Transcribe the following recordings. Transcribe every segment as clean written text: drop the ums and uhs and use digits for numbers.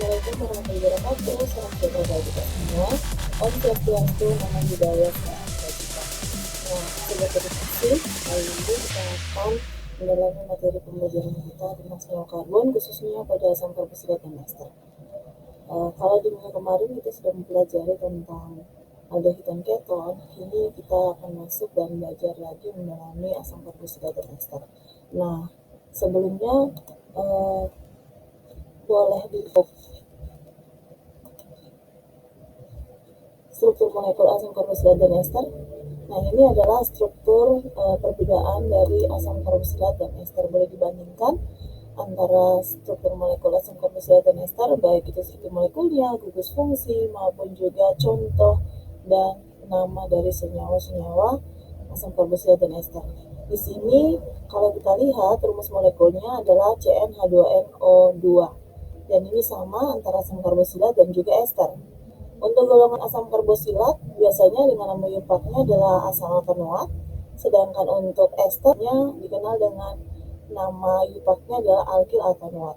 Assalamualaikum warahmatullahi wabarakatuh. Salam sejahtera bagi kita semua. Om Swastiastu, Namo Buddhaya, Salam Kebajikan. Nah, sobat edukasi, kali ini kita akan mendalami materi pembelajaran kita tentang senyawa karbon, khususnya pada asam karboksila dan ester. Kalau di minggu kemarin kita sudah mempelajari tentang aldehyat dan keton, kini kita akan masuk dan belajar lagi mendalami asam karboksila dan ester. Nah, sebelumnya boleh di struktur molekul asam karboksila dan ester. Nah, ini adalah struktur perbedaan dari asam karboksila dan ester. Boleh dibandingkan antara struktur molekul asam karboksila dan ester, baik itu struktur molekulnya, gugus fungsi, maupun juga contoh dan nama dari senyawa-senyawa asam karboksila dan ester. Di sini kalau kita lihat rumus molekulnya adalah CnH2nO2, dan ini sama antara asam karboksila dan juga ester. Untuk golongan asam karboksilat biasanya dengan nama Yupaknya adalah asam alkanoat, sedangkan untuk esternya dikenal dengan nama Yupaknya adalah alkil alkanoat.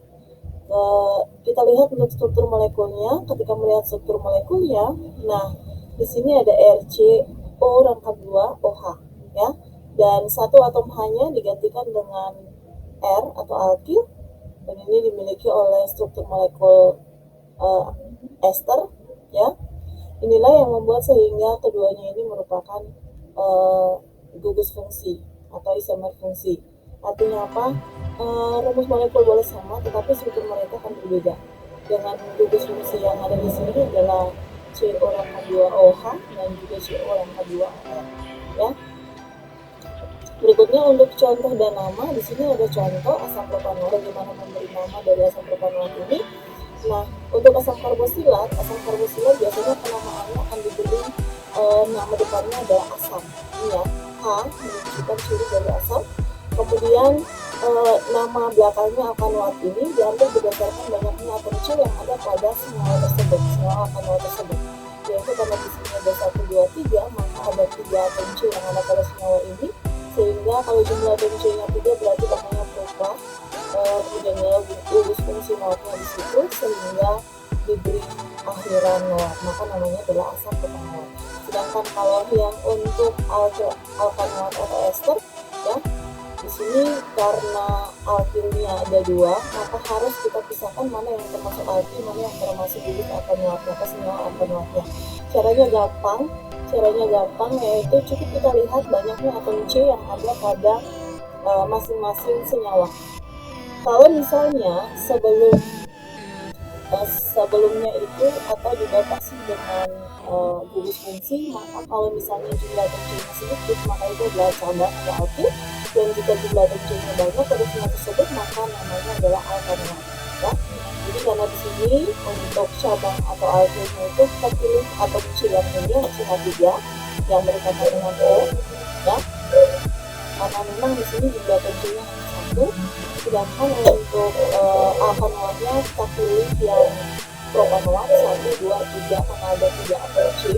Kita lihat untuk struktur molekulnya. Ketika melihat struktur molekulnya, nah di sini ada RCO rangkap 2 OH ya, dan satu atom H-nya digantikan dengan R atau alkil, dan ini dimiliki oleh struktur molekul ester ya. Inilah yang membuat sehingga keduanya ini merupakan gugus fungsi atau isomer fungsi. Artinya apa? Rumus molekul boleh sama, tetapi struktur mereka akan berbeda. Dengan gugus fungsi yang ada di sini adalah CO rangkap 2 OH dan juga CO rangkap 2 OR ya. Berikutnya untuk contoh dan nama, di sini ada contoh asam propanoat. Bagaimana memberi nama dari asam propanoat ini? Nah, untuk asam karboksilat biasanya penamaannya akan diberi nama depannya adalah asam. Ini ya, H menunjukkan ciri dari asam. Kemudian nama belakangnya alkanoat ini diambil berdasarkan banyaknya atom C yang ada pada senyawa tersebut, senyawa alkanoat tersebut. Yaitu karena di sini ada 1, 2, 3, maka ada 3 atom C yang ada pada senyawa ini. Sehingga kalau jumlah atom C-nya 3 berarti namanya propa. Kemudian gugus fungsi noatnya di situ sehingga diberi akhiran noat, maka namanya adalah asam propanoat. Sedangkan kalau yang untuk alkanoat atau ester ya, di sini karena alkilnya ada 2, maka harus kita pisahkan mana yang termasuk alkil, mana yang termasuk gugus alkanoat, maka senyawa alkanoatnya. Caranya gampang, yaitu cukup kita lihat banyaknya atom C yang ada pada masing-masing senyawa. Kalau misalnya sebelumnya itu atau dibatasi dengan gugus fungsi, maka kalau misalnya jumlah atom C-nya sedikit, maka itu adalah cabang atau alkil, dan jika jumlah atom C-nya banyak pada senyawa tersebut, maka namanya adalah alkanoat ya. Jadi karena di sini untuk cabang atau alkilnya itu kita pilih atom C yang ini, CH3 yang berkaitan dengan O ya, karena memang di sini jumlah atom C-nya hanya 1. Sedangkan untuk alkanoatnya kita pilih yang propanoat 1, 2, 3, karena ada 3 atom C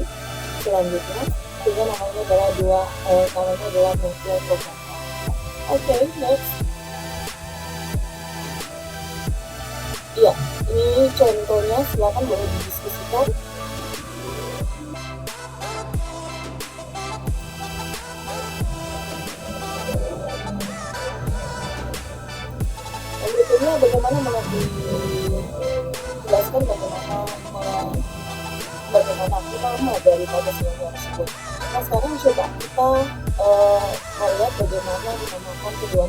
selanjutnya, sehingga namanya adalah metil propanoat. Oke, next. Iya, ini contohnya, silakan boleh didiskusikan. Berikutnya bagaimana dijelaskan bagaimana nama daripada senyawa tersebut. Nah, sekarang coba kita melihat bagaimana dinamakan kedua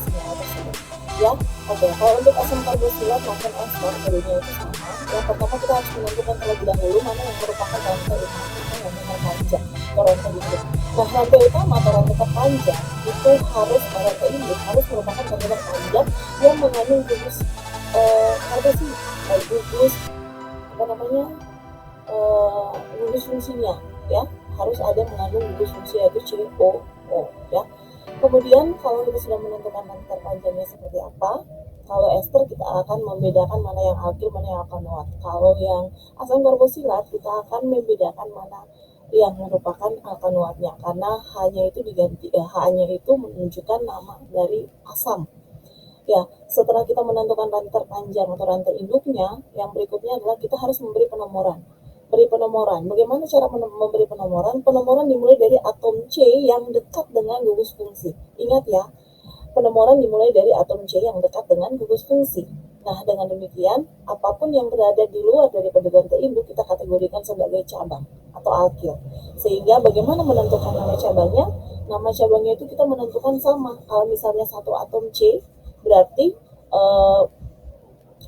senyawa tersebut ya. Oke, kalau untuk asam karboksilat maupun ester keduanya itu sama. Yang pertama kita harus menentukan terlebih dahulu mana yang merupakan rantai utama yang terpanjang atau rantai induk. Nah, rantai utama atau rantai terpanjang itu harus merupakan rantai terpanjang yang mengandung gugus gugus fungsinya ya, harus ada mengandung gugus fungsi yaitu COO ya. Kemudian kalau kita sudah menentukan rantai terpanjangnya seperti apa, kalau ester kita akan membedakan mana yang alkil, mana yang alkanoat. Kalau yang asam karboksilat kita akan membedakan mana yang merupakan alkanoatnya, karena H-nya itu menunjukkan nama dari asam Ya, setelah kita menentukan rantai terpanjang atau rantai induknya, yang berikutnya adalah kita harus memberi penomoran. Beri penomoran. Bagaimana cara memberi penomoran? Penomoran dimulai dari atom C yang dekat dengan gugus fungsi. Ingat ya, penomoran dimulai dari atom C yang dekat dengan gugus fungsi. Nah, dengan demikian, apapun yang berada di luar daripada rantai induk kita kategorikan sebagai cabang atau alkil. Sehingga bagaimana menentukan nama cabangnya? Nama cabangnya itu kita menentukan sama. Kalau misalnya satu atom C, berarti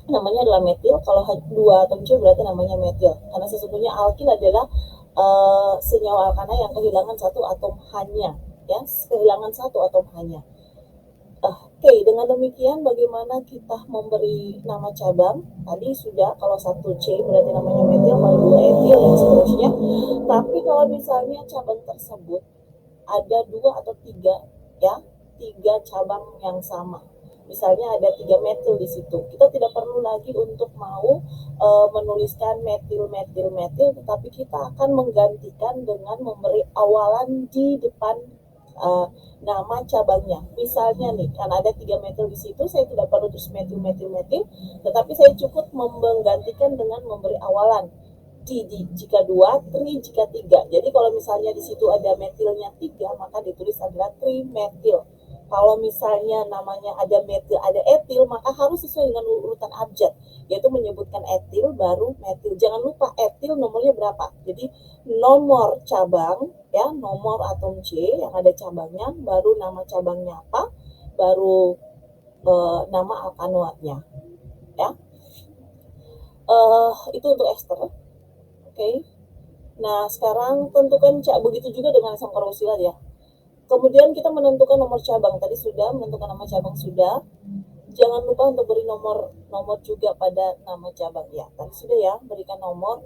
namanya adalah metil. Kalau dua atom C berarti namanya metil. Karena sesungguhnya alkil adalah senyawa alkana yang kehilangan satu atom hanya, ya, kehilangan satu atom hanya. Oke, dengan demikian bagaimana kita memberi nama cabang? Tadi sudah, kalau satu C berarti namanya metil, kalau dua etil dan seterusnya. Tapi kalau misalnya cabang tersebut ada dua atau tiga, ya, tiga cabang yang sama. Misalnya ada 3 metil di situ. Kita tidak perlu lagi untuk mau menuliskan metil, tetapi kita akan menggantikan dengan memberi awalan di depan nama cabangnya. Misalnya nih, karena ada 3 metil di situ, saya tidak perlu terus metil, tetapi saya cukup menggantikan dengan memberi awalan di jika 2, tri jika 3. Jadi kalau misalnya di situ ada metilnya 3, maka ditulis adalah trimetil. Kalau misalnya namanya ada metil, ada etil, maka harus sesuai dengan urutan abjad, yaitu menyebutkan etil baru metil. Jangan lupa etil nomornya berapa. Jadi nomor cabang, ya, nomor atom C yang ada cabangnya, baru nama cabangnya apa, baru nama alkanoatnya, ya. Itu untuk ester. Oke. Nah, sekarang tentukan begitu juga dengan asam karboksilat ya. Kemudian kita menentukan nomor cabang. Tadi sudah menentukan nama cabang sudah. Jangan lupa untuk beri nomor juga pada nama cabang ya. Tadi sudah ya, berikan nomor.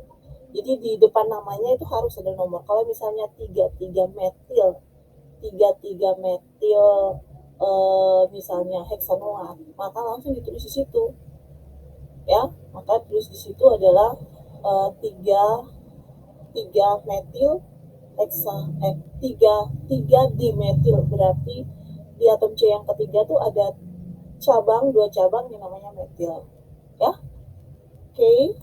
Jadi di depan namanya itu harus ada nomor. Kalau misalnya 33 metil, misalnya heksanoat, maka langsung ditulis di situ. Ya, maka tulis di situ adalah 3 metil tiga dimetil, berarti di atom C yang ketiga tuh ada dua cabang yang namanya metil, ya. Oke.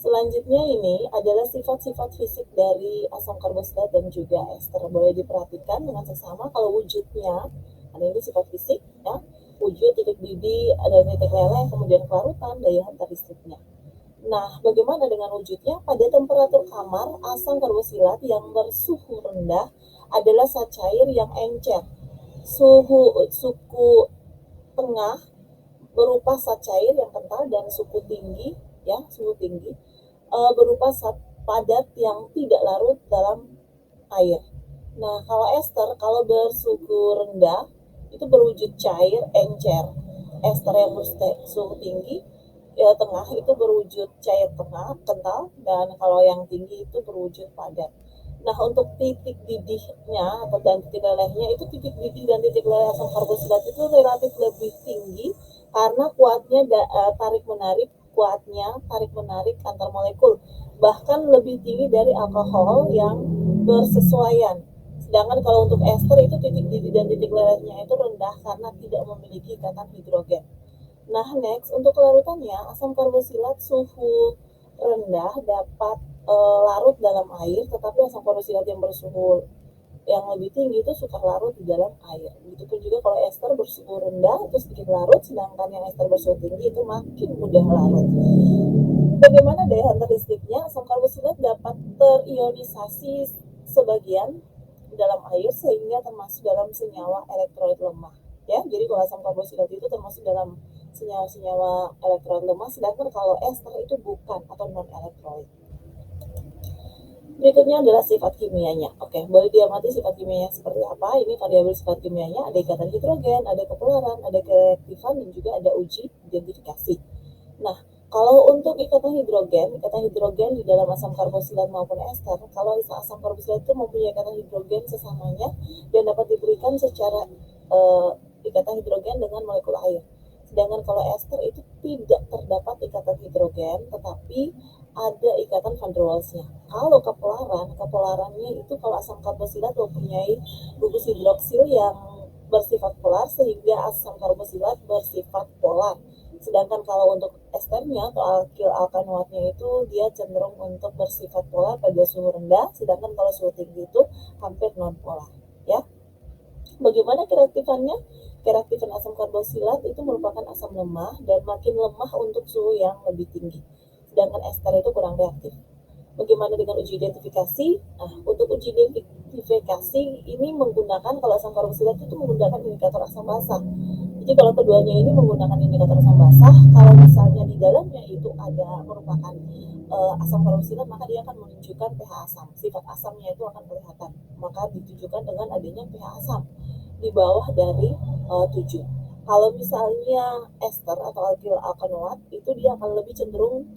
Selanjutnya ini adalah sifat-sifat fisik dari asam karboksilat dan juga ester. Boleh diperhatikan dengan seksama. Kalau wujudnya, ada ini sifat fisik, ya, wujud, titik didih, ada titik leleh, kemudian kelarutan, daya hantar listriknya. Nah, bagaimana dengan wujudnya? Pada temperatur kamar, asam karboksilat yang bersuhu rendah adalah zat cair yang encer. Suhu tengah berupa zat cair yang kental, dan suhu tinggi berupa zat padat yang tidak larut dalam air. Nah, kalau ester, kalau bersuhu rendah itu berwujud cair encer. Ester yang bersuhu tinggi tengah itu berwujud cair kental, dan kalau yang tinggi itu berwujud padat. Nah, untuk titik didihnya dan titik lelehnya, itu titik didih dan titik leleh asam karboksilat itu relatif lebih tinggi karena kuatnya tarik menarik antar molekul, bahkan lebih tinggi dari alkohol yang bersesuaian. Sedangkan kalau untuk ester itu titik didih dan titik lelehnya itu rendah karena tidak memiliki ikatan hidrogen. Nah, next, untuk kelarutannya, asam karboksilat suhu rendah dapat larut dalam air, tetapi asam karboksilat yang bersuhu yang lebih tinggi itu suka larut di dalam air. Begitupun juga kalau ester bersuhu rendah itu sedikit larut, sedangkan yang ester bersuhu tinggi itu makin mudah larut. Bagaimana daya hantar listriknya? Asam karboksilat dapat terionisasi sebagian dalam air sehingga termasuk dalam senyawa elektrolit lemah. Ya, jadi kalau asam karboksilat itu termasuk dalam senyawa-senyawa elektrolit lemah, sedangkan kalau ester itu bukan atau non elektrolit. Berikutnya adalah sifat kimianya. Oke, boleh diamati sifat kimianya seperti apa. Ini variabel sifat kimianya, ada ikatan hidrogen, ada kepolaran, ada kereaktifan, dan juga ada uji identifikasi. Nah, kalau untuk ikatan hidrogen di dalam asam karboksilat maupun ester, kalau asam karboksilat itu mempunyai ikatan hidrogen sesamanya dan dapat diberikan secara ikatan hidrogen dengan molekul air. Sedangkan kalau ester itu tidak terdapat ikatan hidrogen, tetapi ada ikatan van der Waals-nya. Kalau kepolarannya itu kalau asam karboksilat mempunyai gugus hidroksil yang bersifat polar sehingga asam karboksilat bersifat polar. Sedangkan kalau untuk esternya atau alkil alkanoatnya itu dia cenderung untuk bersifat polar pada suhu rendah, sedangkan kalau suhu tinggi itu hampir non polar, ya. Bagaimana kereaktifannya? Kereaktifan asam karboksilat itu merupakan asam lemah dan makin lemah untuk suhu yang lebih tinggi. Sedangkan ester itu kurang reaktif. Bagaimana dengan uji identifikasi? Nah, untuk uji identifikasi ini menggunakan, kalau asam karboksilat itu menggunakan indikator asam basah. Jadi kalau keduanya ini menggunakan indikator asam basah, kalau misalnya di dalamnya itu ada merupakan asam karboksilat, maka dia akan menunjukkan pH asam. Sifat asamnya itu akan kelihatan. Maka ditujukan dengan adanya pH asam di bawah dari 7. Kalau misalnya ester atau alkil alkanoat itu dia akan lebih cenderung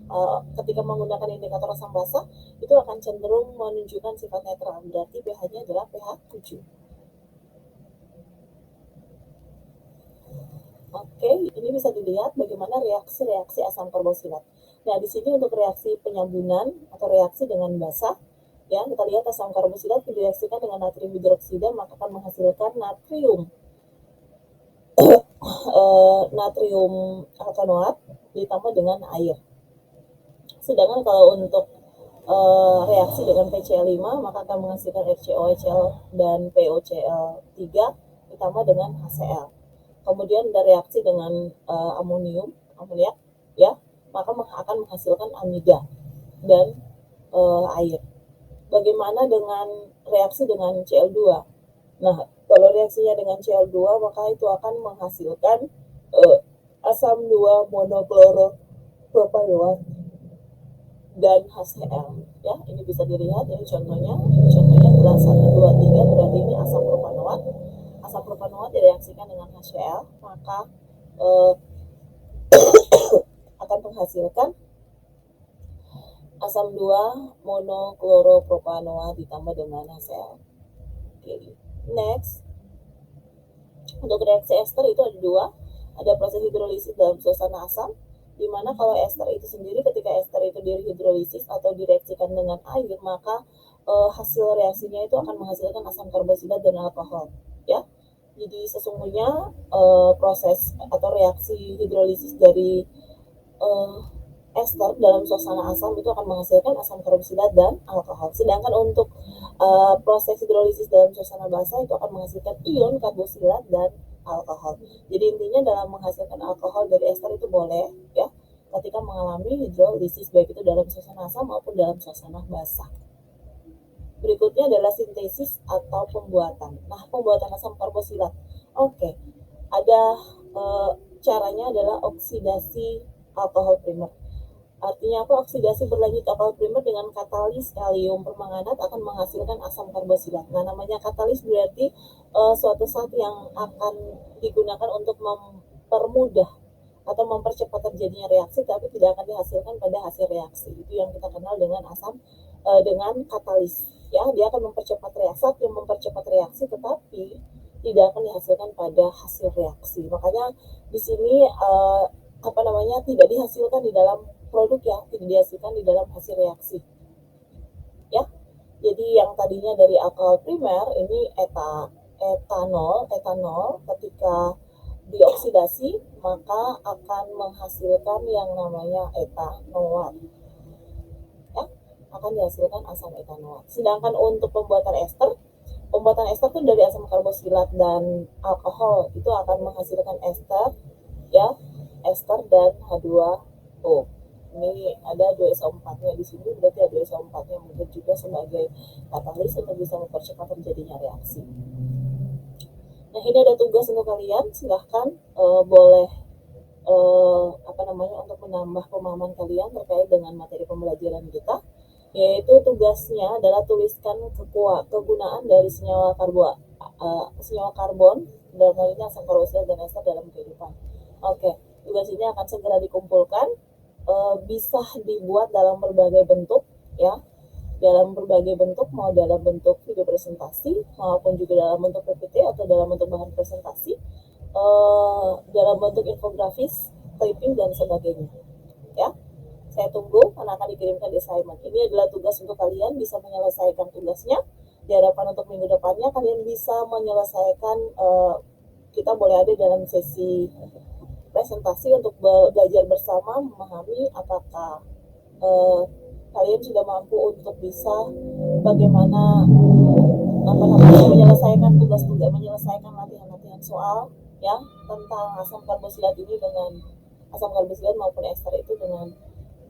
ketika menggunakan indikator asam basah itu akan cenderung menunjukkan sifat netral, berarti pH-nya adalah pH 7. Oke, ini bisa dilihat bagaimana reaksi-reaksi asam karboksilat. Nah, di sini untuk reaksi penyambunan atau reaksi dengan basa, ya kita lihat asam karboksilat direaksikan dengan natrium hidroksida maka akan menghasilkan natrium alkanoat ditambah dengan air. Sedangkan kalau untuk reaksi dengan PCl5 maka akan menghasilkan HCOHL dan POCl3 ditambah dengan HCl. Kemudian ada reaksi dengan amoniak, ya, maka akan menghasilkan amida dan air. Bagaimana dengan reaksi dengan Cl2? Nah, kalau reaksinya dengan Cl2 maka itu akan menghasilkan asam 2 monokloropropanoat dan HCl, ya. Ini bisa dilihat, ini contohnya adalah 1 2 3, berarti ini asam propanoat. Asam propanoat direaksikan dengan HCl maka akan menghasilkan asam 2 monokloropropanoat ditambah dengan HCl. Oke, next. Untuk reaksi ester itu ada dua, ada proses hidrolisis dalam suasana asam, di mana kalau ester itu sendiri, ketika ester itu dihidrolisis atau direaksikan dengan air, maka hasil reaksinya itu akan menghasilkan asam karboksilat dan alkohol, ya. Jadi sesungguhnya proses atau reaksi hidrolisis dari ester dalam suasana asam itu akan menghasilkan asam karboksilat dan alkohol. Sedangkan untuk proses hidrolisis dalam suasana basa itu akan menghasilkan ion karboksilat dan alkohol. Jadi intinya dalam menghasilkan alkohol dari ester itu boleh, ya, ketika mengalami hidrolisis baik itu dalam suasana asam maupun dalam suasana basa. Berikutnya adalah sintesis atau pembuatan. Nah, pembuatan asam karboksilat. Oke, ada caranya adalah oksidasi alkohol primer. Artinya apa? Oksidasi berlanjut alkohol primer dengan katalis kalium permanganat akan menghasilkan asam karboksilat. Nah, namanya katalis berarti suatu zat yang akan digunakan untuk mempermudah atau mempercepat terjadinya reaksi, tapi tidak akan dihasilkan pada hasil reaksi. Itu yang kita kenal dengan dengan katalis. Ya, dia akan mempercepat reaksi, tetapi tidak akan dihasilkan pada hasil reaksi. Makanya di sini tidak dihasilkan di dalam produk, ya, tidak dihasilkan di dalam hasil reaksi, ya. Jadi yang tadinya dari alkohol primer ini etanol ketika dioksidasi maka akan menghasilkan yang namanya etanoat, ya, akan dihasilkan asam etanoat. Sedangkan untuk pembuatan ester itu dari asam karboksilat dan alkohol itu akan menghasilkan ester, ya, ester dan H2O. Ini ada 2SO4-nya di sini, berarti ada 2SO4-nya mungkin juga sebagai katalis untuk bisa mempercepat terjadinya reaksi. Nah, ini ada tugas untuk kalian, silahkan boleh untuk menambah pemahaman kalian terkait dengan materi pembelajaran kita, yaitu tugasnya adalah tuliskan kegunaan dari senyawa karbon dalam hal ini asam karboksilat dan ester dalam kehidupan. Oke, tugas ini akan segera dikumpulkan, bisa dibuat dalam berbagai bentuk, ya, dalam berbagai bentuk, mau dalam bentuk video presentasi maupun juga dalam bentuk PPT atau dalam bentuk bahan presentasi, dalam bentuk infografis, clipping dan sebagainya, ya. Saya tunggu karena akan dikirimkan di assignment. Ini adalah tugas untuk kalian bisa menyelesaikan tugasnya. Diharapkan untuk minggu depannya kalian bisa menyelesaikan kita boleh ada dalam sesi presentasi untuk belajar bersama, memahami apakah kalian sudah mampu untuk bisa bagaimana menyelesaikan tugas-tugas, menyelesaikan latihan-latihan soal ya tentang asam karbosilat ini dengan asam karbosilat maupun ester itu dengan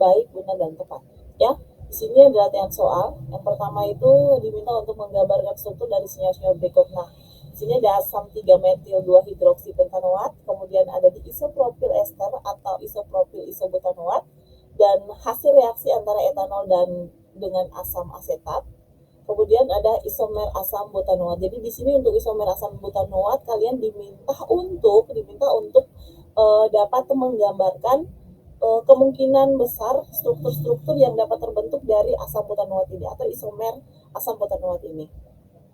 baik, benar dan tepat. Ya, di sini ada latihan soal. Yang pertama itu diminta untuk menggambarkan struktur dari senyawa-senyawa berikut. Nah, di sini ada asam 3-metil 2-hidroksipentanoat, kemudian ada di isopropil ester atau isopropil isobutanoat, dan hasil reaksi antara etanol dan dengan asam asetat. Kemudian ada isomer asam butanoat. Jadi di sini untuk isomer asam butanoat kalian diminta untuk dapat menggambarkan kemungkinan besar struktur-struktur yang dapat terbentuk dari asam butanoat ini atau isomer asam butanoat ini.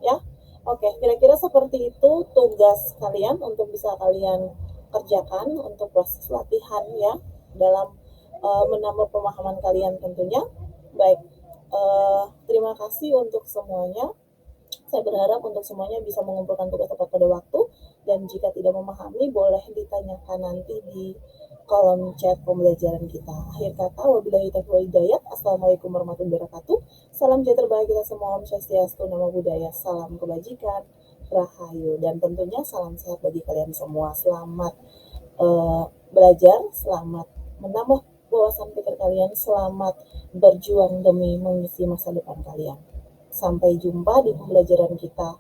Ya, oke, kira-kira seperti itu tugas kalian untuk bisa kalian kerjakan untuk proses latihan ya dalam menambah pemahaman kalian tentunya. Baik, terima kasih untuk semuanya. Saya berharap untuk semuanya bisa mengumpulkan tugas tepat pada waktu, dan jika tidak memahami boleh ditanyakan nanti di kolom chat pembelajaran kita. Akhir kata, wabillahi taufiq wal hidayah. Assalamualaikum warahmatullahi wabarakatuh. Salam sejahtera bagi kita semua. Om Swastiastu, Namo Buddhaya. Salam kebajikan, Rahayu, dan tentunya salam sehat bagi kalian semua. Selamat belajar, selamat menambah wawasan pikir kalian, selamat berjuang demi mengisi masa depan kalian. Sampai jumpa di pembelajaran kita